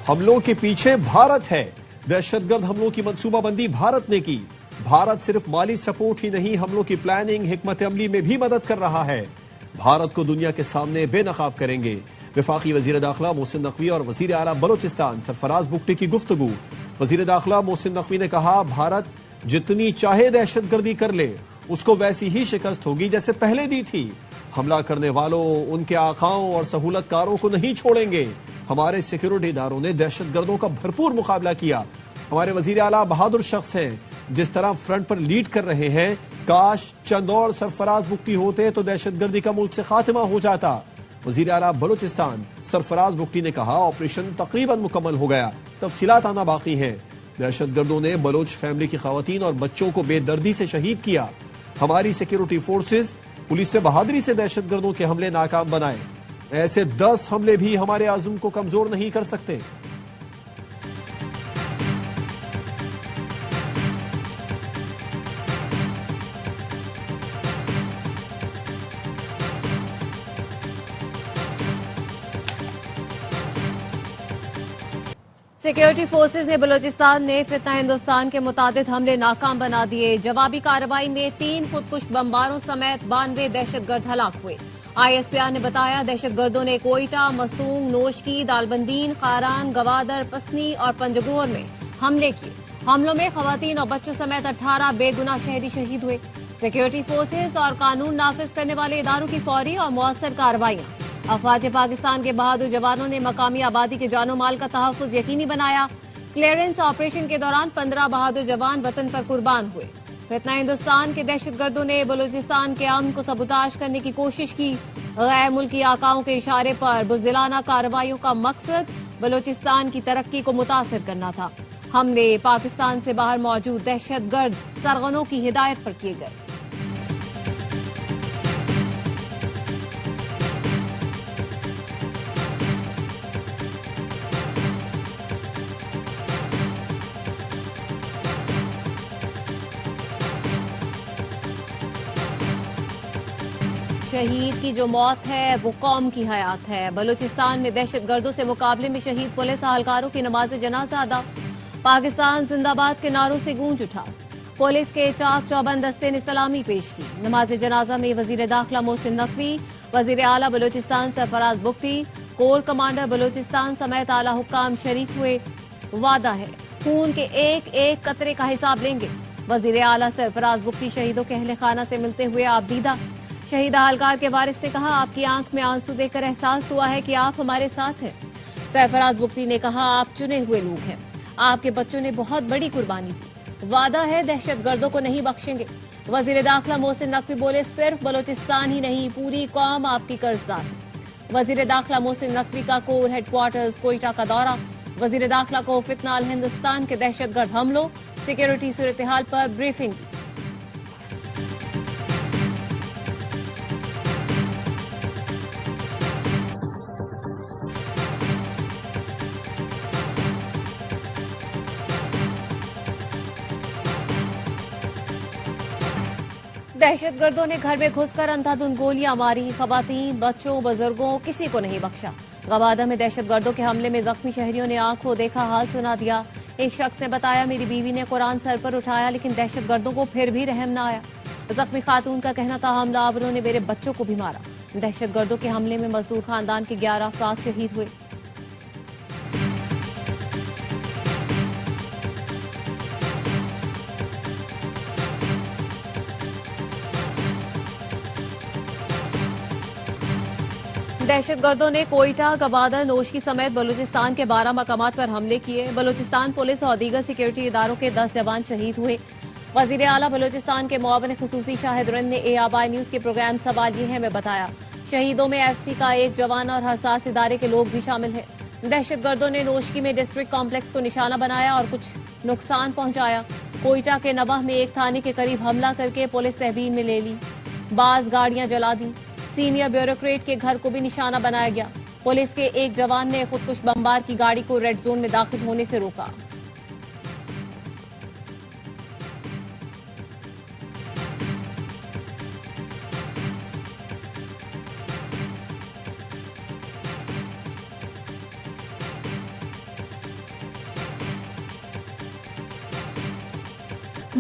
हमलों के पीछे भारत है। दहशतगर्द हमलों की मंसूबाबंदी भारत ने की। भारत सिर्फ माली सपोर्ट ही नहीं, हमलों की प्लानिंग, हिकमत अमली में भी मदद कर रहा है। भारत को दुनिया के सामने बेनकाब करेंगे। वफाकी वजीर दाखिला मोहसिन नकवी और वजीर आला बलोचिस्तान सरफराज बुगटी की गुफ्तगू। वजीर दाखिला मोहसिन नकवी ने कहा, भारत जितनी चाहे दहशतगर्दी कर ले, उसको वैसी ही शिकस्त होगी जैसे पहले दी थी। हमला करने वालों, उनके आकाओं और सहूलतकारों को नहीं छोड़ेंगे। हमारे सिक्योरिटी इदारों ने दहशतगर्दों का भरपूर मुकाबला किया। हमारे वजीर आला बहादुर शख्स हैं, जिस तरह फ्रंट पर लीड कर रहे हैं। काश चंद और सरफराज बुगटी होते तो दहशतगर्दी का मुल्क से खात्मा हो जाता। वजीर आला बलूचिस्तान सरफराज बुगटी ने कहा, ऑपरेशन तकरीबन मुकम्मल हो गया, तफसीलात आना बाकी हैं। दहशतगर्दों ने बलोच फैमिली की खवातीन और बच्चों को बेदर्दी से शहीद किया। हमारी सिक्योरिटी फोर्सेज पुलिस ने बहादुरी से दहशतगर्दों के हमले नाकाम बनाए। ऐसे 10 हमले भी हमारे आज़म को कमजोर नहीं कर सकते। सिक्योरिटी फोर्सेज ने बलूचिस्तान में फितना हिंदुस्तान के मुतादिद हमले नाकाम बना दिए। जवाबी कार्रवाई में 3 खुदकुश बमबारों समेत 92 दहशतगर्द हलाक हुए। ISPR ने बताया, दहशतगर्दों ने कोयटा, मसूंग, नोशकी, दालबंदीन, कारान, गवादर, पसनी और पंजगोर में हमले किए। हमलों में खवातीन और बच्चों समेत 18 बेगुनाह शहरी शहीद हुए। सिक्योरिटी फोर्सेज और कानून नाफिज करने वाले इदारों की फौरी और मौसर कार्रवाइयां। अफवाज पाकिस्तान के बहादुर जवानों ने मकामी आबादी के जानो माल का तहफ्फुज यकीनी बनाया। क्लियरेंस ऑपरेशन के दौरान 15 बहादुर जवान वतन पर कुर्बान हुए। फितना हिंदुस्तान के दहशतगर्दों ने बलूचिस्तान के अमन को सबूताज करने की कोशिश की। गैर मुल्की आकाओं के इशारे पर बुज़दिलाना कार्रवाइयों का मकसद बलूचिस्तान की तरक्की को मुतासिर करना था। हमले पाकिस्तान से बाहर मौजूद दहशतगर्द सरगनों की हिदायत पर किए गए। शहीद की जो मौत है वो कौम की हयात है। बलूचिस्तान में दहशतगर्दों से मुकाबले में शहीद पुलिस एहलकारों की नमाज जनाजा अदा। पाकिस्तान जिंदाबाद के नारों से गूंज उठा। पुलिस के चाक चौबंद दस्ते ने सलामी पेश की। नमाज जनाजा में वजीर दाखिला मोहसिन नकवी, वजीर आला बलूचिस्तान सरफराज बुगटी, कोर कमांडर बलूचिस्तान समेत आला हुक्काम शरीक हुए। वादा है, खून के एक एक कतरे का हिसाब लेंगे। वजीर आला सरफराज बुगटी शहीदों के अहले खाना से मिलते हुए आबदीदा। शहीद एहलकार के वारिस ने कहा, आपकी आंख में आंसू देखकर एहसास हुआ है कि आप हमारे साथ हैं। सरफराज बुगटी ने कहा, आप चुने हुए लोग हैं। आपके बच्चों ने बहुत बड़ी कुर्बानी दी। वादा है, दहशतगर्दों को नहीं बख्शेंगे। वजीर दाखिला मोहसिन नकवी बोले, सिर्फ बलूचिस्तान ही नहीं, पूरी कौम आपकी कर्जदार है। वजीर दाखिला मोहसिन नकवी का कोर हेडक्वार्टर्स कोयटा का दौरा। वजीर दाखिला को फितनाल हिंदुस्तान के दहशतगर्द हमलों, सिक्योरिटी सूरत हाल पर ब्रीफिंग की। दहशतगर्दों ने घर में घुसकर अंधाधुंध गोलियां मारी। खवातीन, बच्चों, बुजुर्गों, किसी को नहीं बख्शा। गवादर में दहशतगर्दों के हमले में जख्मी शहरियों ने आंखों देखा हाल सुना दिया। एक शख्स ने बताया, मेरी बीवी ने कुरान सर पर उठाया, लेकिन दहशतगर्दों को फिर भी रहम न आया। जख्मी खातून का कहना था, हमलावरों ने मेरे बच्चों को भी मारा। दहशतगर्दों के हमले में मजदूर खानदान के 11 अफराद शहीद हुए। दहशतगर्दों ने कोयटा, गवादर, नोशकी समेत बलूचिस्तान के 12 मकामात पर हमले किए। बलूचिस्तान पुलिस और दीगर सिक्योरिटी इदारों के 10 जवान शहीद हुए। वजीर आला बलूचिस्तान के मुआविन खुसूसी शाहिद रिंद ने ARY न्यूज के प्रोग्राम सवाल ये है में बताया, शहीदों में FC का एक जवान और हसास इदारे के लोग भी शामिल हैं। दहशतगर्दों ने नोशकी में डिस्ट्रिक्ट कॉम्प्लेक्स को निशाना बनाया और कुछ नुकसान पहुंचाया। कोयटा के नवाह में एक थाने के करीब हमला करके पुलिस तहवील में ले ली। बाज गाड़ियां जला दी। सीनियर ब्यूरोक्रेट के घर को भी निशाना बनाया गया। पुलिस के एक जवान ने खुदकुश बमबार की गाड़ी को रेड जोन में दाखिल होने से रोका।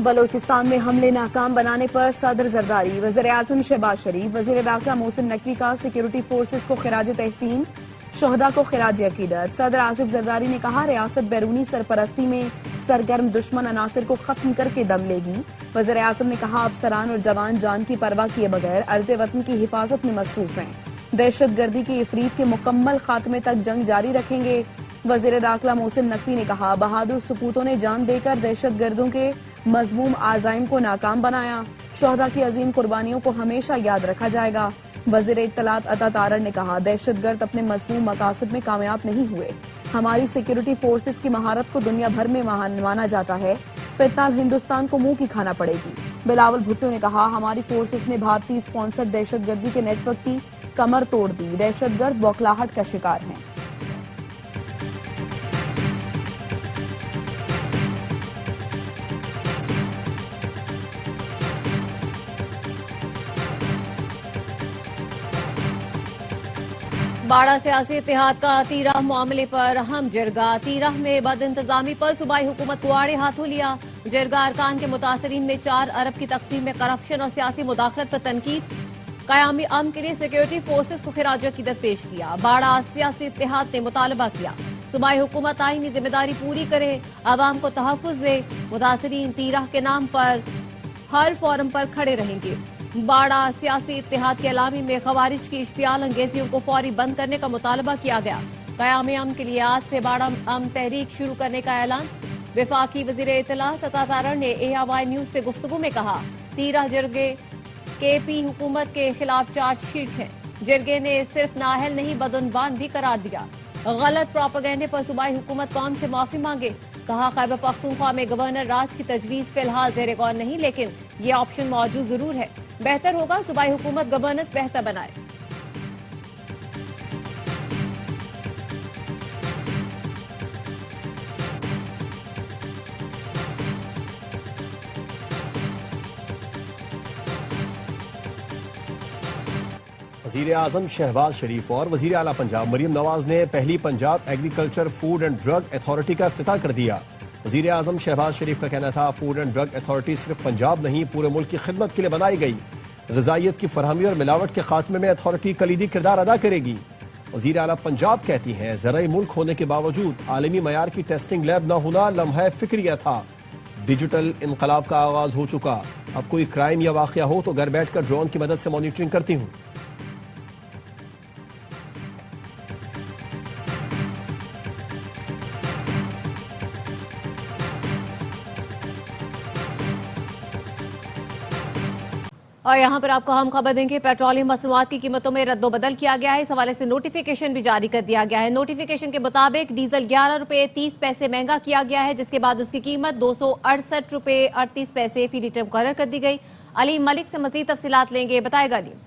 बलोचिस्तान में हमले नाकाम बनाने पर सदर जरदारी, वज़ीर-ए-आज़म शहबाज शरीफ, वज़ीर दाखिला मोहसिन नकवी का सिक्योरिटी फोर्सेस को खिराज तहसीन, शहदा को खिराज अकीदत। सदर आसिफ जरदारी ने कहा, रियासत बैरूनी सरपरस्ती में सरगर्म दुश्मन अनासिर को खत्म करके दम लेगी। वज़ीर-ए-आज़म ने कहा, अफसरान और जवान जान की परवाह किए बगैर अर्ज़ वतन की हिफाजत में मसरूफ हैं। दहशत गर्दी के इफरीत के मुकम्मल खात्मे तक जंग जारी रखेंगे। वज़ीर दाखिला मोहसिन नकवी ने कहा, बहादुर सपूतों ने जान देकर दहशत गर्दों के मज़मूम आज़ाइम को नाकाम बनाया। शोहदा की अजीम कुर्बानियों को हमेशा याद रखा जाएगा। वज़ीर इत्तलात अता तारड़ ने कहा, दहशत गर्द अपने मज़मूम मकासद में कामयाब नहीं हुए। हमारी सिक्योरिटी फोर्सेस की महारत को दुनिया भर में महान माना जाता है। फिलहाल हिंदुस्तान को मुंह की खाना पड़ेगी। बिलावल भुट्टो ने कहा, हमारी फोर्सेस ने भारतीय स्पॉन्सर्ड दहशत गर्दी के नेटवर्क की कमर तोड़ दी। दहशत गर्द बौखलाहट का शिकार हैं। बाड़ा सियासी इत्तेहाद का तीराह मामले पर अहम जिरगा। तीराह में बद इंतजामी पर सूबाई हुकूमत को आड़े हाथों लिया। जिरगा अरकान के मुतासरीन में 4 अरब की तकसीम में करप्शन और सियासी मुदाखलत पर तनकीद। कयामी अमन के लिए सिक्योरिटी फोर्सेस को खिराज अकीदत पेश किया। बाड़ा सियासी इत्तेहाद ने मुतालबा किया, सूबाई हुकूमत आईनी जिम्मेदारी पूरी करे, अवाम को तहफ़्फ़ुज़ दे। मुतासरीन तीराह के नाम पर हर फोरम पर खड़े रहेंगे। बाड़ा सियासी इत्तेहाद के अलामी में खवारिज की इश्तियाल अंगेजियों को फौरी बंद करने का मुतालबा किया गया। कयाम अमन के लिए आज से बाड़ा अमन तहरीक शुरू करने का ऐलान। वफाकी वज़ीर इत्तलात अता तारड़ ने ARY न्यूज से गुफ्तगू में कहा, तीराह जिरगे KP हुकूमत के खिलाफ चार्जशीट है। जिरगे ने सिर्फ नाअहल नहीं बदउनवान भी करार दिया। गलत प्रोपेगेंडे पर सूबाई हुकूमत कौम से माफी मांगे। कहा, खैबर पख्तूनख्वा में गवर्नर राज की तजवीज फिलहाल ज़ेर गौर नहीं, लेकिन ये ऑप्शन मौजूद जरूर है। बेहतर होगा सूबाई हुकूमत गवर्नेंस बेहतर बनाए। वज़ीर आज़म शहबाज शरीफ और वज़ीर आला पंजाब मरियम नवाज ने पहली Punjab agriculture food and drug authority का इफ्तिताह कर दिया। वज़ीर आज़म शहबाज शरीफ का कहना था, फूड एंड ड्रग अथॉरिटी सिर्फ पंजाब नहीं पूरे मुल्क की खिदमत के लिए बनाई गई। ग़िज़ाइयत की फरहमी और मिलावट के खात्मे में अथॉरिटी कलीदी किरदार अदा करेगी। वज़ीर आला पंजाब कहती हैं, ज़राई मुल्क होने के बावजूद आलमी मयार की टेस्टिंग लैब न होना लम्हा फिक्रिया था। डिजिटल इनकलाब का आगाज हो चुका। अब कोई क्राइम या वाक़या हो तो घर बैठकर ड्रोन की मदद से मॉनिटरिंग करती हूँ। और यहाँ पर आपको हम खबर देंगे, पेट्रोलियम मसनूआत की कीमतों में रद्दोबदल किया गया है। इस हवाले से नोटिफिकेशन भी जारी कर दिया गया है। नोटिफिकेशन के मुताबिक डीजल 11 रुपये 30 पैसे महंगा किया गया है, जिसके बाद उसकी कीमत 268 रुपये 38 पैसे फी लीटर मुकर्रर कर दी गई। अलीम मलिक से मजीद तफसीलात लेंगे, बताएगा अलीम।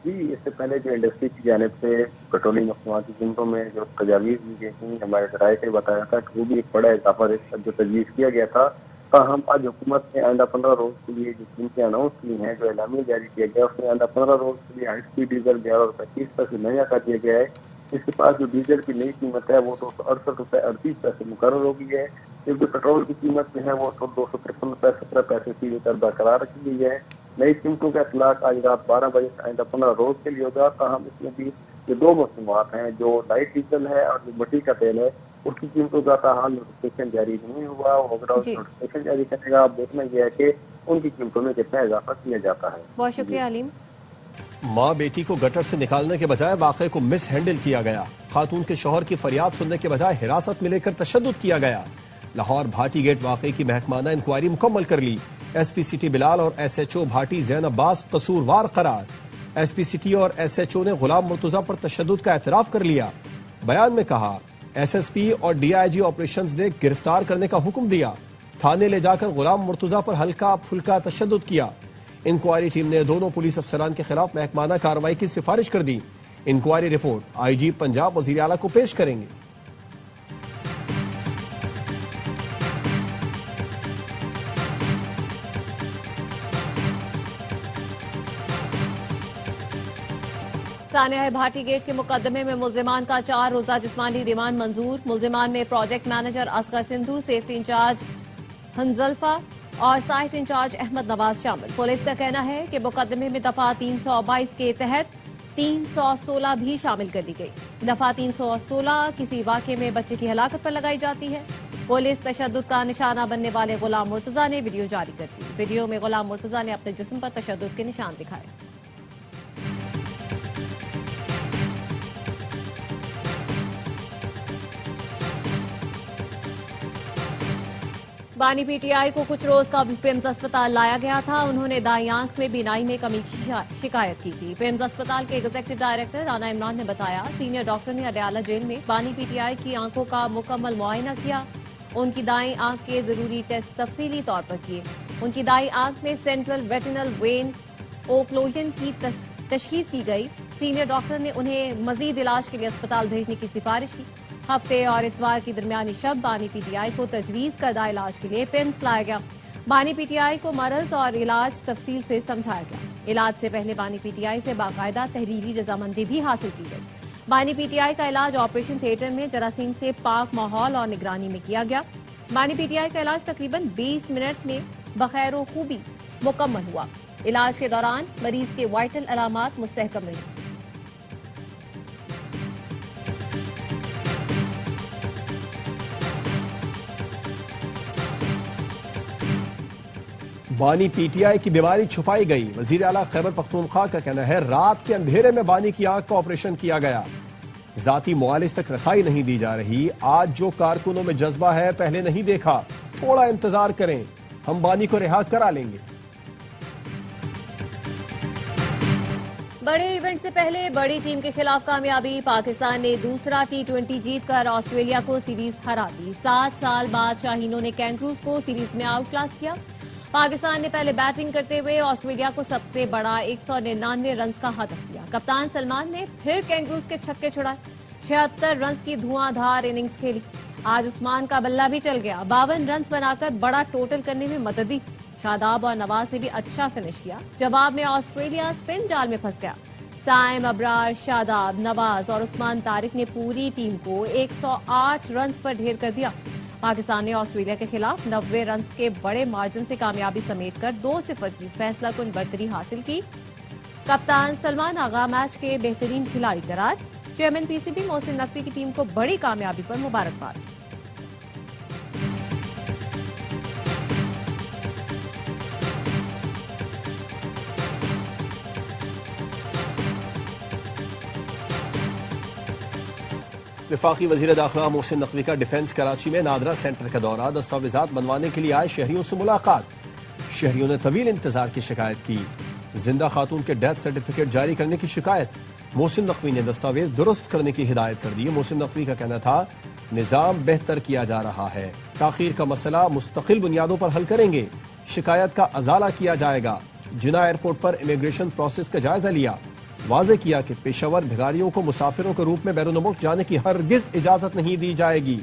जी, इससे पहले जो इंडस्ट्री की जानिब से पेट्रोलियम मसनूआत की कीमतों में जो तजावीज़ दी गई थी, हमारे जराये से बताया था कि वो भी एक बड़ा इजाफा जो तजवीज़ किया गया था। हम आज हुकूमत ने आइंदा 15 रोज के लिए जो कीमतें अनाउंस की हैं, जो एलामिया जारी किया गया, उसमें आइंदा 15 रोज के लिए हाई स्पीड डीजल 11 रुपये 30 पैसे महंगा कर दिया गया है। इसके पास जो डीजल की नई कीमत है वो 268 रुपये 38 पैसे मुकर्रर हो गई है, जबकि पेट्रोल की कीमत जो है वो 253 रुपये 17 पैसे फी लीटर बरकरार रखी गई है। नई कीमतों का इतलाक आज रात 12 बजे आइंदा 15 रोज के लिए होगा। हम इसमें भी जो 2 मसनूआत हैं, जो लाइट डीजल है और जो मिट्टी का तेल है, उसकी कीमतों का हाल नोटिफिकेशन जारी नहीं हुआ। नोटिफिकेशन जारी करेगा, अब देखना यह है कि उनकी कीमतों में कितना इजाफा किया जाता है। बहुत शुक्रिया अलीम। माँ बेटी को गटर से निकालने के बजाय वाक़े को मिस हैंडल किया गया। खातून के शौहर की फरियाद सुनने के बजाय हिरासत में लेकर तशद्दुद किया गया। लाहौर भाटी गेट वाक़े की महकमाना इंक्वायरी मुकम्मल कर ली। SP सिटी बिलाल और SHO भाटी ज़ैन अब्बास कसूरवार करार। SP सिटी और SHO ने गुलाम मुर्तजा पर तशद्दुद का एतराफ कर लिया। बयान में कहा, SSP और DIG ऑपरेशंस ने गिरफ्तार करने का हुक्म दिया। थाने ले जाकर गुलाम मुर्तजा पर हल्का फुल्का तशद्दुद किया। इंक्वायरी टीम ने दोनों पुलिस अफसरान के खिलाफ महकमाना कार्रवाई की सिफारिश कर दी। इंक्वायरी रिपोर्ट IG पंजाब वज़ीर आला को पेश करेंगे। सानिया भाटी गेट के मुकदमे में मुल्जिमान का 4 रोजा जिस्मानी रिमांड मंजूर। मुल्जिमान में project manager Asgar Sindhu, safety incharge Hanjalfa और साइट इंचार्ज अहमद नवाज शामिल। पुलिस का कहना है कि मुकदमे में दफा 322 के तहत 316 भी शामिल कर दी गई। दफा 316 किसी वाकये में बच्चे की हलाकत पर लगाई जाती है। पुलिस तशद्दुद का निशाना बनने वाले गुलाम मुर्तजा ने वीडियो जारी कर दी। वीडियो में गुलाम मुर्तजा ने अपने जिस्म पर तशद्दुद के निशान दिखाए। बानी पीटीआई को कुछ रोज का पिम्स अस्पताल लाया गया था। उन्होंने दाई आंख में बीनाई में कमी की शिकायत की थी। पिम्स अस्पताल के एग्जीक्यूटिव डायरेक्टर राना इमरान ने बताया, सीनियर डॉक्टर ने अडयाला जेल में बानी पीटीआई की आंखों का मुकम्मल मुआयना किया। उनकी दाई आंख के जरूरी टेस्ट तफसीली तौर पर किए। उनकी दाई आंख में सेंट्रल रेटिनल वेन ओक्लोजन की तशखीस की गई। सीनियर डॉक्टर ने उन्हें मजीद इलाज के लिए अस्पताल भेजने की सिफारिश की। हफ्ते और इतवार की दरमियानी शब बानी पीटीआई को तजवीज करदा इलाज के लिए पिम्स लाया गया। बानी पीटीआई को मरज और इलाज तफसील से समझाया गया। इलाज से पहले बानी पीटीआई से बाकायदा तहरीरी रजामंदी भी हासिल की गई। बानी पीटीआई का इलाज ऑपरेशन थिएटर में जरासीम से पाक माहौल और निगरानी में किया गया। बानी पीटीआई का इलाज तकरीबन 20 मिनट में बखैर खूबी मुकम्मल हुआ। इलाज के दौरान मरीज के वाइटल अलामात मुस्तहकम रही। बानी पीटीआई की बीमारी छुपाई गई। वजीर आला खैबर पख्तूनख्वा का कहना है, रात के अंधेरे में बानी की आंख का ऑपरेशन किया गया। जाती मुआलिज तक रसाई नहीं दी जा रही। आज जो कारकुनों में जज्बा है पहले नहीं देखा, थोड़ा इंतजार करें, हम बानी को रिहा करा लेंगे। बड़े इवेंट से पहले बड़ी टीम के खिलाफ कामयाबी। पाकिस्तान ने दूसरा T20 जीतकर ऑस्ट्रेलिया को सीरीज हरा दी। 7 साल बाद शाहीनों ने कैंगरूज को सीरीज में आउट क्लास किया। पाकिस्तान ने पहले बैटिंग करते हुए ऑस्ट्रेलिया को सबसे बड़ा 199 रन का हदफ दिया। कप्तान सलमान ने फिर कैंगरूज के छक्के छुड़ाए। 76 रन की धुआंधार इनिंग्स खेली। आज उस्मान का बल्ला भी चल गया। 52 रन बनाकर बड़ा टोटल करने में मदद दी। शादाब और नवाज ने भी अच्छा फिनिश किया। जवाब में ऑस्ट्रेलिया स्पिन जाल में फंस गया। साइम, अबरार, शादाब, नवाज और उस्मान तारिक ने पूरी टीम को 108 रन पर ढेर कर दिया। पाकिस्तान ने ऑस्ट्रेलिया के खिलाफ 90 रन के बड़े मार्जिन से कामयाबी समेटकर 2-0 की फैसलाकुन बढ़तरी हासिल की। कप्तान सलमान आगा मैच के बेहतरीन खिलाड़ी करार। चेयरमैन पीसीबी मोहसिन नकवी की टीम को बड़ी कामयाबी पर मुबारकबाद। वफाकी वजीर दाखिला मोहसिन नकवी का डिफेंस कराची में नादरा सेंटर का दौरा। दस्तावेजात बनवाने के लिए आए शहरियों से मुलाकात। शहरियों ने तवील इंतजार की शिकायत की। जिंदा खातून के डेथ सर्टिफिकेट जारी करने की शिकायत। मोहसिन नकवी ने दस्तावेज दुरुस्त करने की हिदायत कर दी। मोहसिन नकवी का कहना था, निजाम बेहतर किया जा रहा है, ताखीर का मसला मुस्तकिल बुनियादों पर हल करेंगे। शिकायत का अजाला किया जाएगा। जिना एयरपोर्ट पर इमिग्रेशन प्रोसेस का जायजा लिया। वाजे किया कि पेशावर भिखारियों को मुसाफिरों के रूप में बैरून मुल्क जाने की हरगिज इजाजत नहीं दी जाएगी।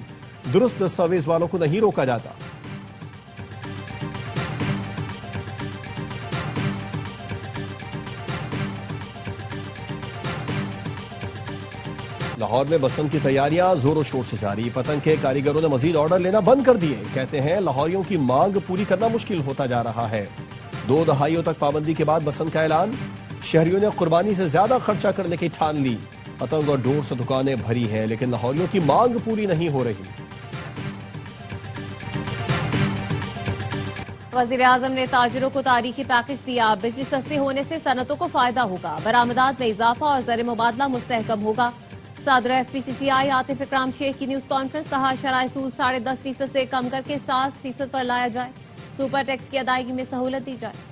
दुरुस्त दस्तावेज वालों को नहीं रोका जाता। लाहौर में बसंत की तैयारियां जोरों शोर से जारी। पतंग के कारीगरों ने मजीद ऑर्डर लेना बंद कर दिए। कहते हैं लाहौरियों की मांग पूरी करना मुश्किल होता जा रहा है। 2 दहाइयों तक पाबंदी के बाद बसंत का ऐलान। शहरियों ने कुर्बानी से ज्यादा खर्चा करने की ठान ली। पतंग और डोर से दुकानें भरी हैं, लेकिन लाहौरियों की मांग पूरी नहीं हो रही। वजीर आजम ने ताजिरों को तारीखी पैकेज दिया। बिजली सस्ती होने से सनतों को फायदा होगा। बरामदात में इजाफा और ज़र मुबादला मुस्तहकम होगा। सदर FPCCI आतिफ इकराम शेख की न्यूज कॉन्फ्रेंस। कहा, शराय सूद 10.5% से कम करके 7% पर लाया जाए। सुपर टैक्स की अदायगी में सहूलत दी जाए।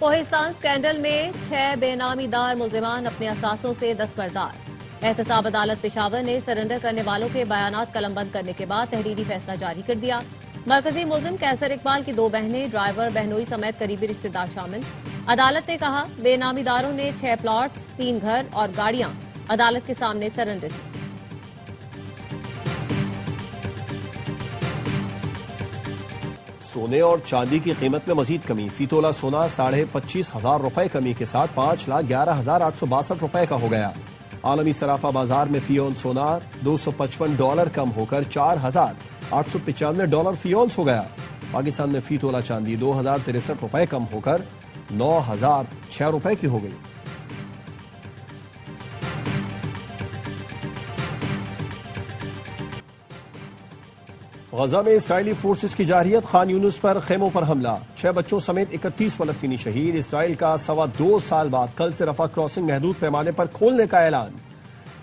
कोहिस्तान स्कैंडल में 6 बेनामीदार मुल्जिमान अपने असासों से दस्तबरदार। एहतसाब अदालत पेशावर ने सरेंडर करने वालों के बयानात कलमबंद करने के बाद तहरीरी फैसला जारी कर दिया। मरकजी मुल्जिम कैसर इकबाल की 2 बहनें, ड्राइवर, बहनोई समेत करीबी रिश्तेदार शामिल। अदालत ने कहा, बेनामीदारों ने 6 प्लॉट्स, 3 घर और गाड़ियां अदालत के सामने सरेंडर की। सोने और चांदी की कीमत में मजीद कमी। फी तोला सोना 25,500 रुपए कमी के साथ 5,11,862 रुपए का हो गया। आलमी सराफा बाजार में फी औंस सोना $255 कम होकर $4,895 फी औंस हो गया। पाकिस्तान में फी तोला चांदी $2,063 कम होकर $9,006 की हो गई। गजा में इसराइली फोर्सेस की जारहियत, खान यूनुस पर खेमों पर हमला, 6 बच्चों समेत 31 फलस्तीनी शहीद। इसराइल का 2.25 साल बाद कल से रफा क्रॉसिंग महदूद पैमाने पर खोलने का ऐलान,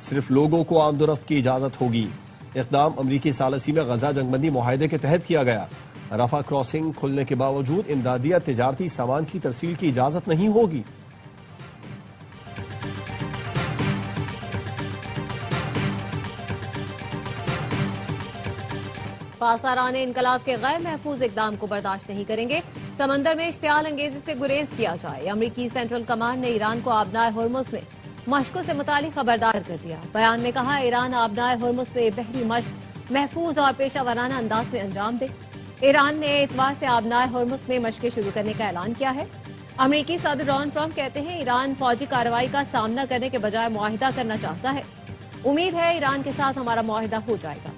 सिर्फ लोगों को आमदोरफ्त की इजाजत होगी। इक़दाम अमरीकी सालसी में गजा जंगबंदी मुआहदे के तहत किया गया। रफा क्रॉसिंग खुलने के बावजूद इमदादी या तिजारती सामान की तरसील की इजाजत नहीं होगी। पासारान इनकलाब के गैर महफूज इकदाम को बर्दाश्त नहीं करेंगे। समंदर में इश्तियाल अंगेजी से गुरेज किया जाए। अमरीकी सेंट्रल कमांड ने ईरान को आबनाए हुर्मुज में मशकों से मुतालिक खबरदार कर दिया। बयान में कहा, ईरान आबनाए हुर्मुज में बहरी मश्क महफूज और पेशा वराना अंदाज में अंजाम दे। ईरान ने इतवार से आबनाए हुर्मुज में मशकें शुरू करने का ऐलान किया है। अमरीकी सदर डोनाल्ड ट्रंप कहते हैं, ईरान फौजी कार्रवाई का सामना करने के बजाय मुआहिदा करना चाहता है। उम्मीद है ईरान के साथ हमारा मुआहिदा हो जाएगा।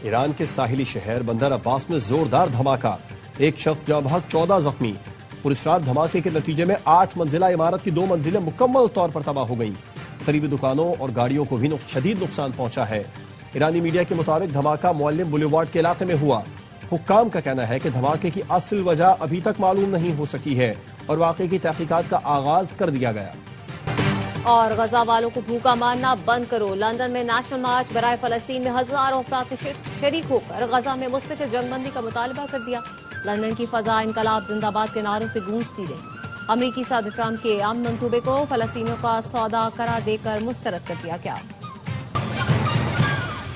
ईरान के साहिली शहर बंदर अब्बास में जोरदार धमाका, एक शख्स जाँ बहक 14 जख्मी। पुरस्रार धमाके के नतीजे में 8 मंजिला इमारत की 2 मंजिलें मुकम्मल तौर पर तबाह हो गईं। करीबी दुकानों और गाड़ियों को भी शदीद नुकसान पहुंचा है। ईरानी मीडिया के मुताबिक धमाका मुअल्लिम बुलेवार्ड के इलाके में हुआ। हुक्काम का कहना है कि धमाके की असल वजह अभी तक मालूम नहीं हो सकी है और वाकये की तहकीकात का आगाज कर दिया गया। और गजा वालों को भूखा मारना बंद करो। लंदन में नेशनल मार्च बराए फलस्तीन में हजारों अफराद शरीक होकर गजा में मुस्तकिल जंगबंदी का मुतालबा कर दिया। लंदन की फजा इनकलाब जिंदाबाद के नारों से गूंजती रही। अमरीकी सदर ट्रंप के अमन मंसूबे को फलस्तीनियों का सौदा करार देकर मुस्तरद कर दिया गया।